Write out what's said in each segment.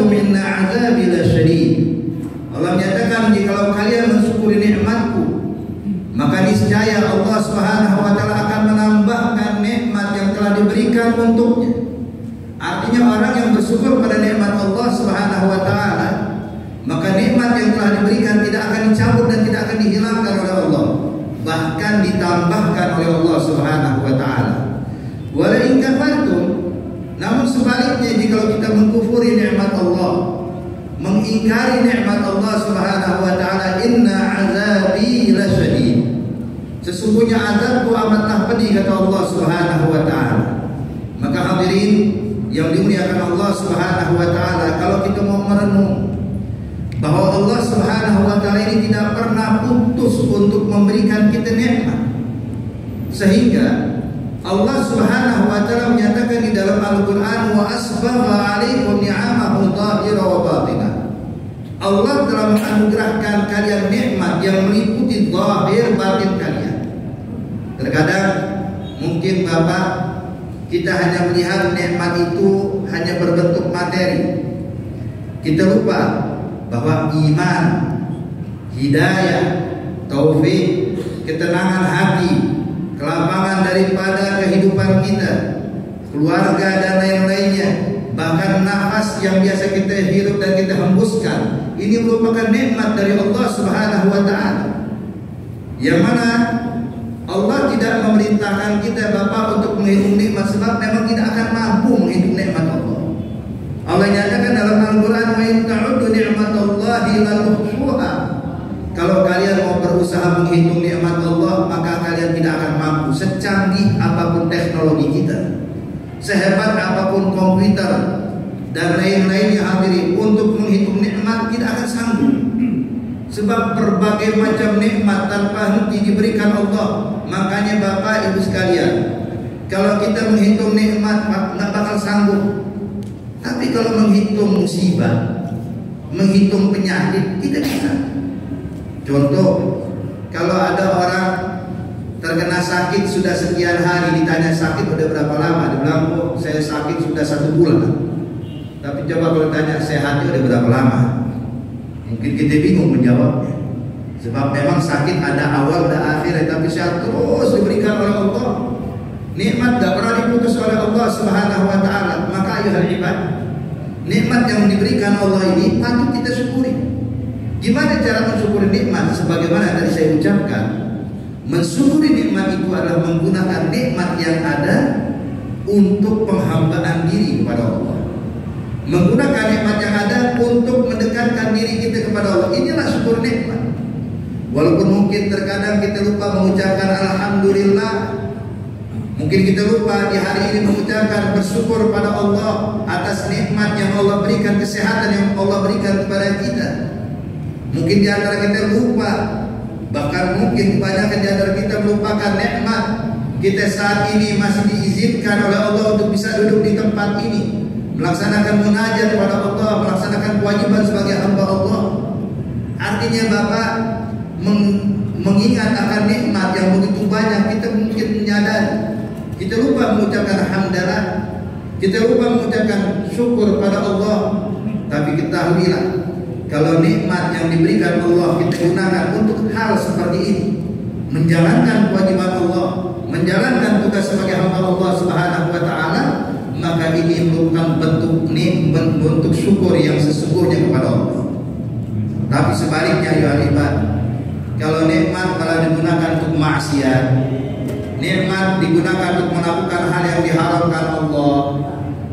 kafartum inna 'adzabi lasyadid. Allah menyatakan, jikalau kalian mensyukuri nikmatku, maka niscaya Allah Subhanahu wa taala akan menambahkan nikmat yang telah diberikan untuknya. Artinya orang yang bersyukur pada nikmat Allah Subhanahu wa taala, maka nikmat yang telah diberikan tidak akan dicabut dan tidak akan dihilangkan oleh Allah, bahkan ditambahkan oleh Allah Subhanahu wa taala. Wa la in kafartum, namun sebaliknya jika kita mengkufuri nikmat Allah, mengingkari nikmat Allah Subhanahu wa taala, inna 'adzabi lasyadid. Sesungguhnya azabku amatlah pedih, kata Allah Subhanahu wa taala. Maka hadirin yang dimuliakan Allah Subhanahu wa taala, kalau kita mau merenung bahwa Allah Subhanahu wa taala ini tidak pernah putus untuk memberikan kita nikmat, sehingga Allah Subhanahu wa taala menyatakan di dalam Al-Qur'an, wa asbagha 'alaikum ni'amahu dhahira wa batinah. Allah telah menganugerahkan kalian nikmat yang meliputi zahir batin kalian. Terkadang mungkin Bapak, kita hanya melihat nikmat itu hanya berbentuk materi. Kita lupa bahwa iman, hidayah, taufik, ketenangan hati, kelapangan daripada kehidupan kita, keluarga dan lain-lainnya, bahkan nafas yang biasa kita hirup dan kita hembuskan, ini merupakan nikmat dari Allah Subhanahu wa taala. Yang mana Allah tidak memerintahkan kita Bapak untuk menghitung nikmat, sebab memang tidak akan mampu menghitung nikmat Allah. Allah nyatakan dalam Al-Qur'an, wa in ta'uddu ni'matallahi la tuhsuha. Kalau kalian mau berusaha menghitung nikmat Allah, maka kalian tidak akan mampu. Secanggih apapun teknologi kita, sehebat apapun komputer dan lain-lainnya hadirin, untuk menghitung nikmat tidak akan sanggup. Sebab berbagai macam nikmat tanpa henti diberikan Allah. Makanya Bapak Ibu sekalian, kalau kita menghitung nikmat nggak bakal sanggup. Tapi kalau menghitung musibah, menghitung penyakit, kita bisa. Contoh, kalau ada orang terkena sakit sudah sekian hari, ditanya sakit udah berapa lama, dia bilang, oh saya sakit sudah 1 bulan. Tapi coba kalau tanya sehatnya udah berapa lama, mungkin kita bingung menjawabnya. Sebab memang sakit ada awal dan akhir, tapi sehat terus diberikan oleh Allah. Nikmat gak pernah diputus oleh Allah Subhanahu wa taala. Maka ayuhal ibad, nikmat yang diberikan Allah ini patut kita syukuri. Gimana cara mensyukuri nikmat? Sebagaimana tadi saya ucapkan, mensyukuri nikmat itu adalah menggunakan nikmat yang ada untuk penghambaan diri kepada Allah, menggunakan nikmat yang ada untuk mendekatkan diri kita kepada Allah. Inilah syukur nikmat. Walaupun mungkin terkadang kita lupa mengucapkan alhamdulillah, mungkin kita lupa di hari ini mengucapkan bersyukur pada Allah atas nikmat yang Allah berikan, kesehatan yang Allah berikan kepada kita. Mungkin di antara kita lupa, bahkan mungkin kebanyakan di antara kita melupakan nikmat kita saat ini masih diizinkan oleh Allah untuk bisa duduk di tempat ini, melaksanakan munajat kepada Allah, melaksanakan kewajiban sebagai hamba Allah. Artinya Bapak mengingat akan nikmat yang begitu banyak, kita mungkin menyadari, kita lupa mengucapkan hamdalah, kita lupa mengucapkan syukur pada Allah. Tapi ketahuilah, kalau nikmat yang diberikan Allah kita gunakan untuk hal seperti ini, menjalankan kewajiban Allah, menjalankan tugas sebagai hamba Allah Subhanahu wa taala, maka ini merupakan bentuk syukur yang sesungguhnya kepada Allah. Tapi sebaliknya ya ibad, kalau nikmat malah digunakan untuk maksiat, nikmat digunakan untuk melakukan hal yang diharamkan Allah,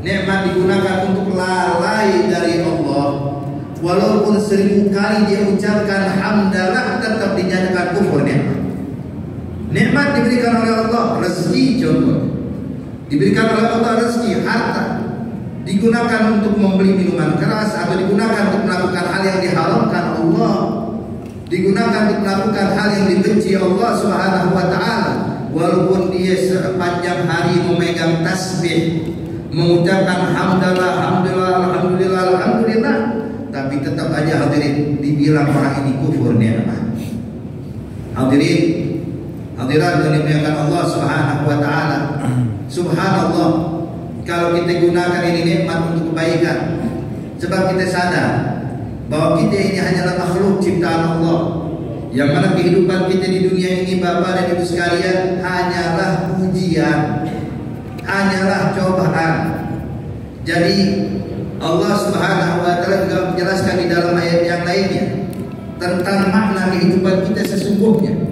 nikmat digunakan untuk lalai dari Allah, walaupun 1000 kali dia ucapkan hamdalah tetap dinyatakan kufur nikmat. Nikmat diberikan oleh Allah, rezeki contoh, diberikan oleh Allah rezeki, harta, digunakan untuk membeli minuman keras atau digunakan untuk melakukan hal yang diharamkan Allah, digunakan untuk melakukan hal yang dibenci Allah Subhanahu wa taala. Walaupun dia sepanjang hari memegang tasbih, mengucapkan hamdalah, alhamdulillah, alhamdulillah, alhamdulillah, tapi tetap aja hadirin dibilang orang ini kufur nikmat. Hadirin, hadirat yang dimuliakan Allah Subhanahu wa taala. Subhanallah, kalau kita gunakan ini nikmat untuk kebaikan, Sebab kita sadar bahwa kita ini hanyalah makhluk ciptaan Allah, yang mana kehidupan kita di dunia ini, Bapak dan Ibu sekalian, hanyalah ujian, hanyalah cobaan. Jadi Allah Subhanahu wa taala juga menjelaskan di dalam ayat yang lainnya tentang makna kehidupan kita sesungguhnya.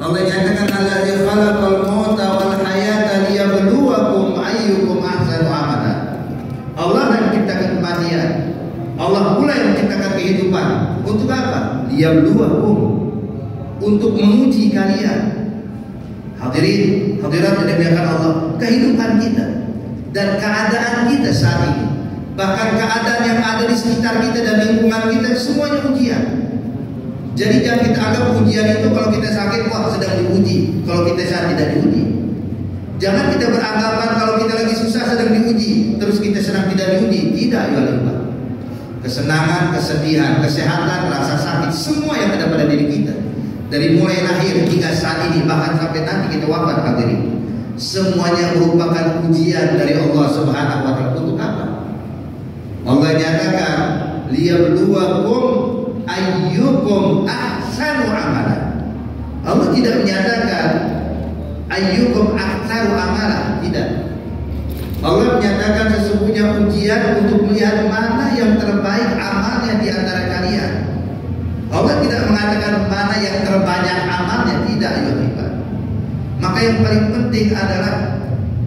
Allah nyatakan, allazi khalaqal mauta wal hayata liyabluwakum ayyukum ahsanu amala. Allah yang menciptakan kematian, Allah pula yang menciptakan kehidupan. Untuk apa? Liyabluwakum, untuk menguji kalian. Hadirin, hadirat yang dimuliakan Allah, kehidupan kita dan keadaan kita saat ini, bahkan keadaan yang ada di sekitar kita dan lingkungan kita, semuanya ujian. Jadi jangan kita anggap ujian itu kalau kita sakit, wah sedang diuji. Kalau kita sehat tidak diuji. Jangan kita beranggapan kalau kita lagi susah sedang diuji, terus kita senang tidak diuji. Tidak, ya Allah. Kesenangan, kesedihan, kesehatan, rasa sakit, semua yang ada pada diri kita, dari mulai lahir hingga saat ini, bahkan sampai nanti kita wafat, hadirin, semuanya merupakan ujian dari Allah Subhanahu wa taala. Untuk apa? Allah nyatakan, liyabluwakum ayyukum ahsanu amala. Allah tidak menyatakan ayyukum ahsanu amala, tidak. Allah menyatakan sesungguhnya ujian untuk melihat mana yang terbaik amalnya di antara kalian. Allah tidak mengatakan mana yang terbanyak amalnya, tidak, ya Allah. Maka yang paling penting adalah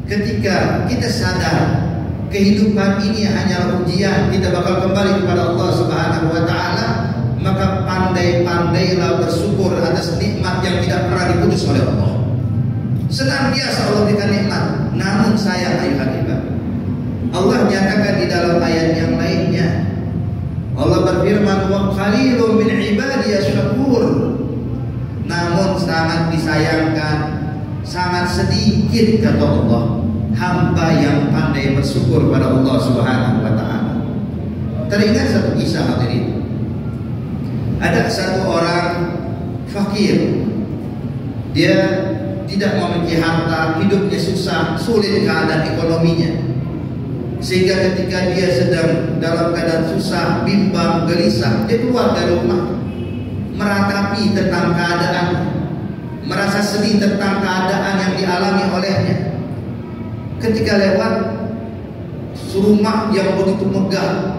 ketika kita sadar kehidupan ini hanyalah ujian, kita bakal kembali kepada Allah Subhanahu wa taala, maka pandai-pandailah bersyukur atas nikmat yang tidak pernah diputus oleh Allah. Senantiasa Allah berikan nikmat. Namun sayang ayuhan ibadah, Allah nyatakan di dalam ayat yang lainnya, Allah berfirman, wa qalilun min ibadiyas syakur. Namun sangat disayangkan, sangat sedikit, kata Allah, hamba yang pandai bersyukur pada Allah Subhanahu wa taala. Teringat satu kisah, hadirin. Ada satu orang fakir, dia tidak memiliki harta, hidupnya susah, sulit keadaan ekonominya, sehingga ketika dia sedang dalam keadaan susah, bimbang, gelisah, dia keluar dari rumah, meratapi tentang keadaan, merasa sedih tentang keadaan yang dialami olehnya. Ketika lewat rumah yang begitu megah,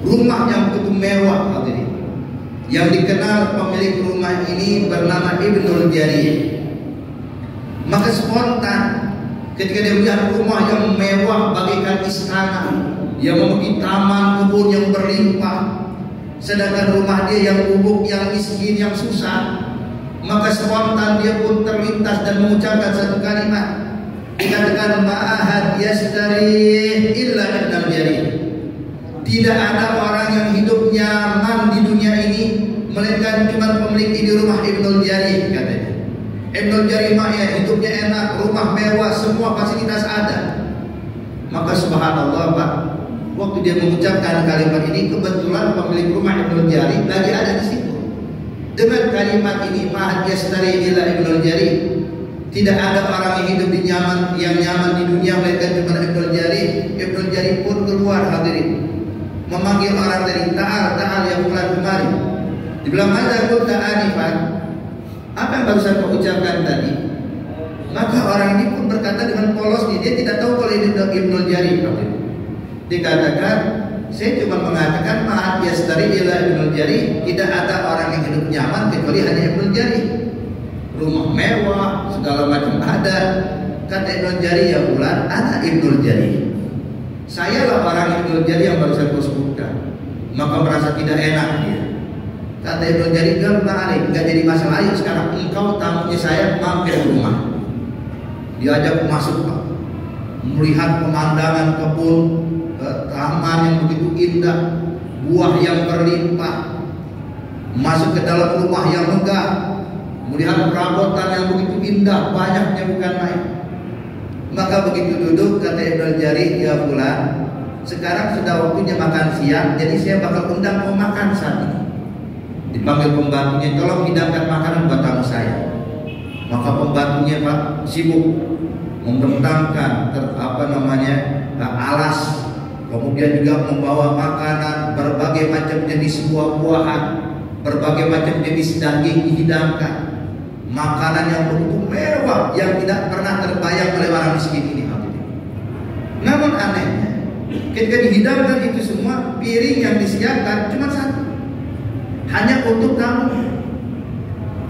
rumah yang begitu mewah, hadirin, yang dikenal pemilik rumah ini bernama Ibnul Jarir. Maka spontan ketika dia melihat rumah yang mewah bagaikan istana, yang memiliki taman, kebun yang berlimpah, sedangkan rumah dia yang gubuk, yang miskin, yang susah, maka spontan dia pun terlintas dan mengucapkan satu kalimat. Dikatakan, ma'ahad yastari illa Ibnul Jarir. Tidak ada orang yang hidup nyaman di dunia ini melainkan cuma pemilik ini rumah Ibnul Jarir, katanya. Ibnul Jarir ya hidupnya enak, rumah mewah, semua fasilitas ada. Maka subhanallah, Pak, waktu dia mengucapkan kalimat ini, kebetulan pemilik rumah Ibnul Jarir lagi ada di situ. Dengan kalimat ini, ma'ahad yastari illa Ibnul Jarir, tidak ada orang yang hidup di yang nyaman di dunia melainkan cuma Ibnul Jarir. Ibnul Jarir pun keluar, hadirin, memanggil orang dari ta'al yang bulan kemari. Dibilang, ada kul ta'anifan, apa yang barusan kau ucapkan tadi? Maka orang ini pun berkata dengan polosnya, dia tidak tahu kalau ini Ibnul Jarir. Dikatakan, saya cuma mengatakan ma'at yastari ila Ibnul Jarir, tidak ada orang yang hidup nyaman kecuali hanya Ibnul Jarir. Rumah mewah, segala macam ada. Kata Ibnul Jarir, ya bulan, ada Ibnul Jarir. Sayalah orang Ibnul Jarir yang barusan kau sebutkan. Maka merasa tidak enak dia. Kata Ibnul Jarir, enggak jadi masalah. Ayo sekarang engkau tamunya saya, mampir ke rumah. Diajak masuk, Pak, melihat pemandangan kebun, taman yang begitu indah, buah yang berlimpah. Masuk ke dalam rumah yang megah, melihat perabotan yang begitu indah, banyaknya bukan main. Maka begitu duduk, kata Ibnul Jarir, ya fulan, sekarang sudah waktunya makan siang, jadi saya bakal undang kau makan saat ini. Dipanggil pembantunya, tolong hidangkan makanan buat tamu saya. Maka pembantunya, Pak, sibuk membentangkan alas, kemudian kemudian juga membawa makanan, berbagai macam jenis buah-buahan, berbagai macam jenis daging dihidangkan, makanan yang begitu mewah yang tidak pernah terbayang oleh orang miskin ini. Namun anehnya, ketika dihidangkan itu semua, piring yang disiapkan cuma satu, hanya untuk tamu.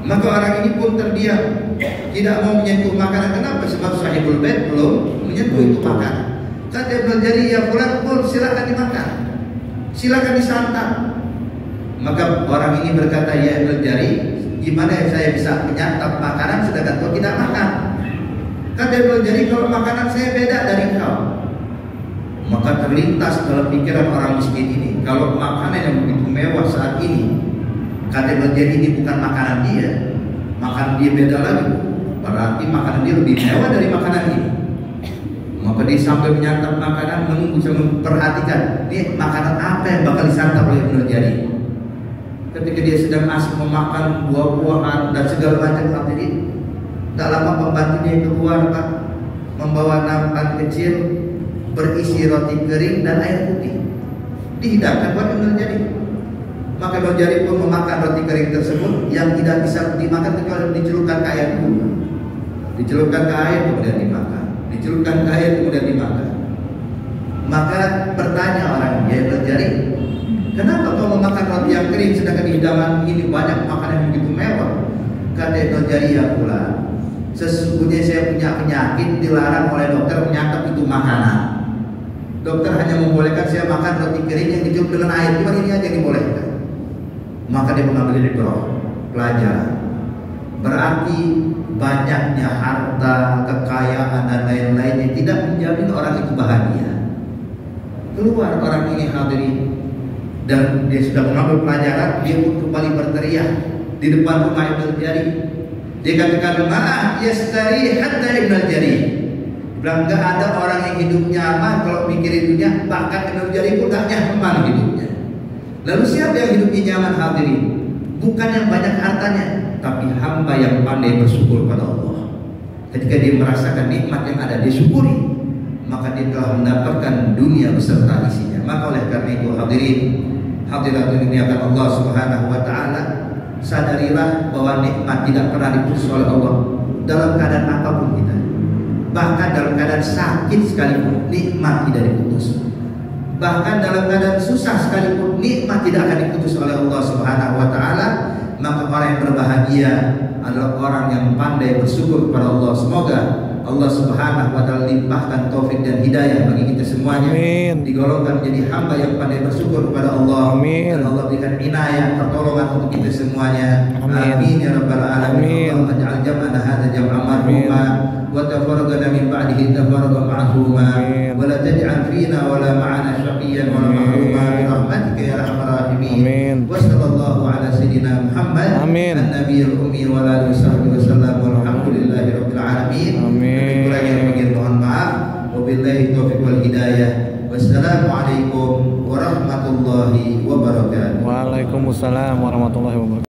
Maka orang ini pun terdiam, tidak mau menyentuh makanan. Kenapa? Sebab sahibul bait belum menyentuh itu makanan. Kata Ibnu Jari, ya fulan, pun silakan dimakan, silakan disantap. Maka orang ini berkata, ya Ibnu Jari, gimana saya bisa menyantap makanan sedangkan kau tidak makan? Kata Ibnu Jari, kalau makanan saya beda dari kau. Maka terlintas dalam pikiran orang miskin ini, kalau makanan yang begitu mewah saat ini, kata Ibnu Jari, ini bukan makanan dia, makanan dia beda lagi. Berarti makanan dia lebih mewah dari makanan ini. Maka dia sampai menyantap makanan, menunggu sambil memperhatikan, ini makanan apa yang bakal disantap oleh Ibnu Jari. Ketika dia sedang asik memakan buah-buahan dan segala macam hadirin, tak lama pembantunya keluar, Pak, membawa nampan kecil berisi roti kering dan air putih, dihidangkan buat Ibnu Jari. Maka Ibnu Jari pun memakan roti kering tersebut yang tidak bisa dimakan kecuali dicelupkan ke air dulu. Dicelupkan ke air kemudian dimakan, dicelupkan ke air kemudian dimakan. Maka bertanya orang, ya Ibnu Jari, kenapa kau memakan roti yang kering sedangkan di hidangan ini banyak makanan yang begitu mewah? Kata Ibnu Jari, ya pula, sesungguhnya saya punya penyakit, dilarang oleh dokter menyantap itu makanan. Dokter hanya membolehkan saya makan roti kering yang dicelup dengan air, cuma ini aja yang dibolehkan. Maka dia mengambil ibroh, pelajaran. Berarti banyaknya harta, kekayaan dan lain-lainnya tidak menjamin orang itu bahagia. Keluar orang ini hadirin, dan dia sudah mengambil pelajaran, dia pun kembali berteriak di depan rumah Ibnu Jari. Dia katakan, "Ma yastari hatta Ibnu Jari." Bilang, enggak ada orang yang hidup nyaman kalau mikirin dunia, bahkan Ibnu Jari pun gak nyaman hidupnya. Lalu siapa yang hidupnya nyaman hadirin? Bukan yang banyak hartanya, tapi hamba yang pandai bersyukur pada Allah. Ketika dia merasakan nikmat yang ada, dia syukuri, maka dia telah mendapatkan dunia beserta isinya. Maka oleh karena itu hadirin, hadirat dimuliakan Allah Subhanahu wa taala, sadarilah bahwa nikmat tidak pernah diputus oleh Allah dalam keadaan apapun kita. Bahkan dalam keadaan sakit sekalipun nikmat tidak diputus. Bahkan dalam keadaan susah sekalipun nikmat tidak akan diputus oleh Allah Subhanahu wa taala. Maka orang yang berbahagia adalah orang yang pandai bersyukur kepada Allah. Semoga Allah Subhanahu wa taala limpahkan taufik dan hidayah bagi kita semuanya. Amin. Digolongkan menjadi hamba yang pandai bersyukur kepada Allah. Amin. Dan Allah berikan inayah, pertolongan untuk kita semuanya. Amin, amin ya rabbal alamin. Allah ja'al jam'ana hadza jam'an marhuma wa tafarraqana min ba'dihi tafarraqan ma'suma wa la taj'al fina wa la ma'ana syaqiyyan wa la mahruma bi rahmatika ya arhamar rahimin. Wa sallallahu ala sayyidina Muhammad an-nabiyil ummi wa ala alihi wasallam walhamdulillahi rabbil alamin. Amin. Kurang yang bagian mohon maaf. Wabillahi taufiq wal hidayah. Wassalamualaikum warahmatullahi wabarakatuh. Waalaikumsalam warahmatullahi wabarakatuh.